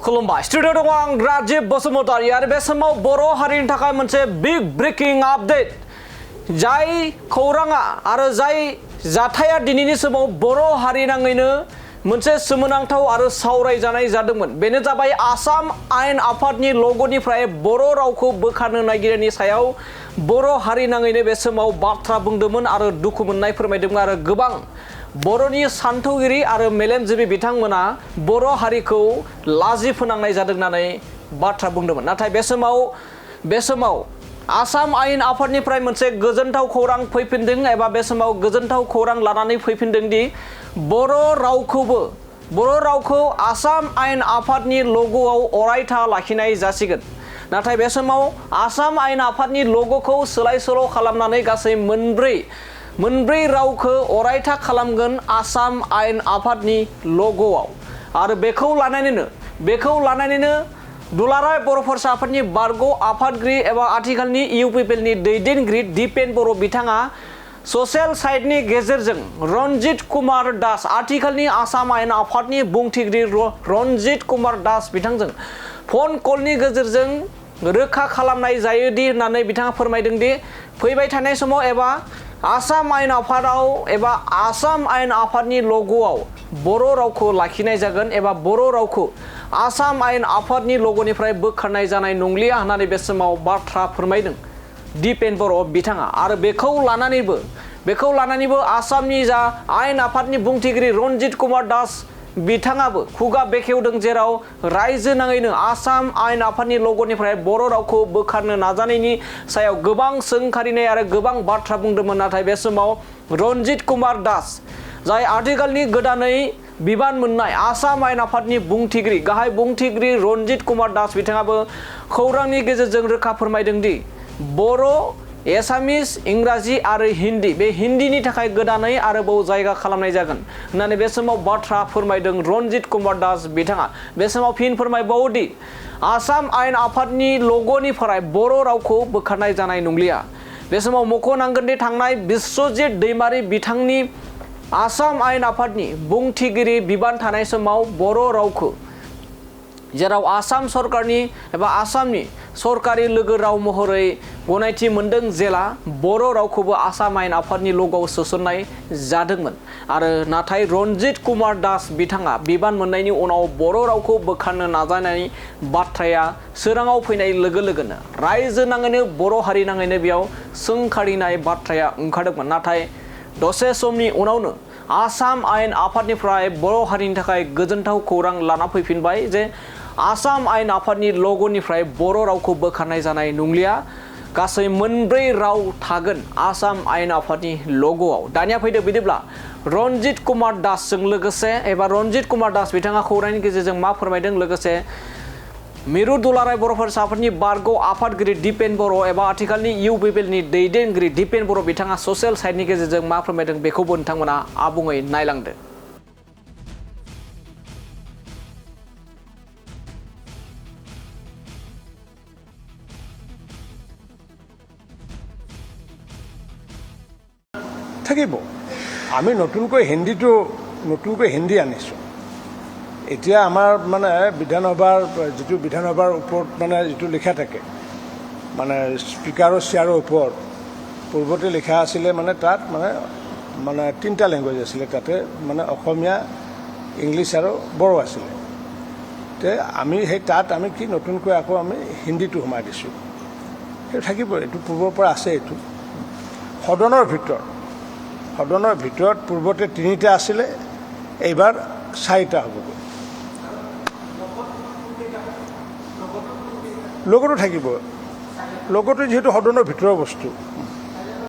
खुलुमबाय स्टुडिअ दङ आं राजिब बसुमतारी आरो बे समाव बर' हारिनि थाखाय मोनसे बिग ब्रेकिं आपडेट जाय खौराङा आरो जाय जाथाया दिनैनि समाव बर' हारि नाङैनो मोनसे सोमोनांथाव आरो सावरायजानाय जादोंमोन बेनो जाबाय आसाम आयेन आफादनि लग'निफ्राय बर' रावखौ बोखारनो नागिरनायनि सायाव बर' हारि नाङैनो बे समाव बाथ्रा बुंदोंमोन आरो दुखु मोननाय फोरमायदोंमोन आरो गोबां बर'नि सान्थौगिरि आरो मेलेमजिबि बिथांमोना बर' हारिखौ लाजि फोनांनाय जादों होननानै बाथ्रा बुंदोंमोन नाथाय बे समाव आसाम आयेन आफादनिफ्राय मोनसे गोजोनथाव खौरां फैफिनदों एबा बे समाव गोजोनथाव खौरां लानानै फैफिनदों दि बर' रावखौ आसाम आयेन आफादनि लग'आव अरायथा लाखिनाय जासिगोन नाथाय बे समाव आसाम आयेन आफादनि लग'खौ सोलाय सोल' खालामनानै गासै मोनब्रै रावखौ अरायथा खालामगोन आसाम आयेन आफादनि लग'आव आरो बेखौ लानानैनो दुलाराय बर' फरायसा आफादनि बारग' आफादगिरि एबा आथिखालनि इउपिपिएलनि दैदेनगिरि दिपेन बर' बिथाङा ससियेल साइटनि गेजेरजों रन्जित कुमार दास आथिखालनि आसाम आयेन आफादनि बुंथिगिरि रन्जित कुमार दास बिथांजों फन कलनि गेजेरजों रोखा खालामनाय जायोदि होननानै बिथाङा फोरमायदों दि फैबाय थानाय समाव एबा आसाम आयेन आफादाव एबा आसाम आयेन आफादनि लग'आव बर' रावखौ लाखिनाय जागोन एबा बर' रावखौ आसाम आयेन आफादनि लग'निफ्राय बोखारनाय जानाय नंलिया होननानै बे समाव बाथ्रा फोरमायदों दिपेन बर' बिथाङा आरो बेखौ लानानैबो आसामनि जा आयेन आफादनि बुंथिगिरि रन्जित कुमार दास बिथाङाबो खुगा बेखेवदों जेराव रायजो नाङैनो आसाम आयेन आफादनि लग'निफ्राय बर' रावखौ बोखारनो नाजानायनि सायाव गोबां सोंखारिनाय आरो गोबां बाथ्रा बुंदोंमोन नाथाय बे समाव रन्जित कुमार दास जाय आथिखालनि गोदानै बिबान मोननाय आसाम आयेन आफादनि गाहाय बुंथिगिरि रन्जित कुमार दास बिथाङाबो खौरांनि गेजेरजों रोखा फोरमायदों दि बर' एसामिस इंराजि आरो हिन्दी बे हिन्दीनि थाखाय गोदानै आरोबाव जायगा खालामनाय जागोन होननानै बे समाव बाथ्रा फोरमायदों रन्जित कुमार दास बिथाङा बे समाव फिन फोरमायबावोदि आसाम आयेन आफादनि लग'निफ्राय बर' रावखौ बोखारनाय जानाय नंलिया बे समाव मख'नांगोन दि थांनाय बिश्वजित दैमारि बिथांनि आसाम आयेन आफादनि बुंथिगिरि बिबान थानाय समाव बर' रावखौ जेराव आसाम सरकारनि एबा आसामनि सरकारि लोगो राव महरै गनायथि मोनदों जेला बर' रावखौबो आसाम आयेन आफादनि लग'आव सोसननाय जादोंमोन आरो नाथाय रन्जित कुमार दास बिथाङा बिबान मोननायनि उनाव बर' रावखौ बोखारनो नाजानाय बाथ्राया सोराङाव फैनाय लोगो लोगोनो रायजो नाङैनो बर' हारि नाङैनो बेयाव सोंखारिनाय बाथ्राया ओंखारदोंमोन नाथाय दसे समनि उनावनो आसाम आयेन आफादनिफ्राय बर' हारिनि थाखाय गोजोनथाव खौरां लाना फैफिनबाय जे आसाम आयेन आफादनि लग'निफ्राय बर' रावखौ बोखारनाय जानाय नंलिया गासै मोनब्रै राव थागोन आसाम आयेन आफादनि लग'आव दानिया फैदो बिदिब्ला रन्जित कुमार दासजों लोगोसे एबा रन्जित कुमार दास बिथाङा खौरांनि गेजेरजों मा फोरमायदों लोगोसे मिरु दुलाराय बर' फरायसा आफादनि बारग' आफादगिरि दिपेन बर' एबा आथिखालनि इउपिपिएलनि दैदेनगिरि दिपेन बर' बिथाङा ससियेल साइटनि गेजेरजों मा फोरमायदों बेखौबो नोंथांमोना आबुङै नायलांदो থাকিব আমি নতুনকৈ হিন্দী আনিছোঁ এতিয়া আমাৰ মানে বিধানসভাৰ ওপৰত মানে যিটো লিখা থাকে মানে স্পীকাৰৰ চেয়াৰৰ ওপৰত পূৰ্বতে লিখা আছিলে মানে তাত মানে তিনিটা লেংগুৱেজ আছিলে তাতে মানে অসমীয়া ইংলিছ আৰু বড়ো আছিলে তে আমি তাত কি নতুনকৈ আকৌ আমি হিন্দীটো সোমাই দিছোঁ সেইটো থাকিব এইটো পূৰ্বৰ পৰা আছে এইটো সদনৰ ভিতৰত পূৰ্বতে 3টা আছিলে এইবাৰ 4টা হ'ব লগতো থাকিব লগতো যিহেতু সদনৰ ভিতৰৰ বস্তু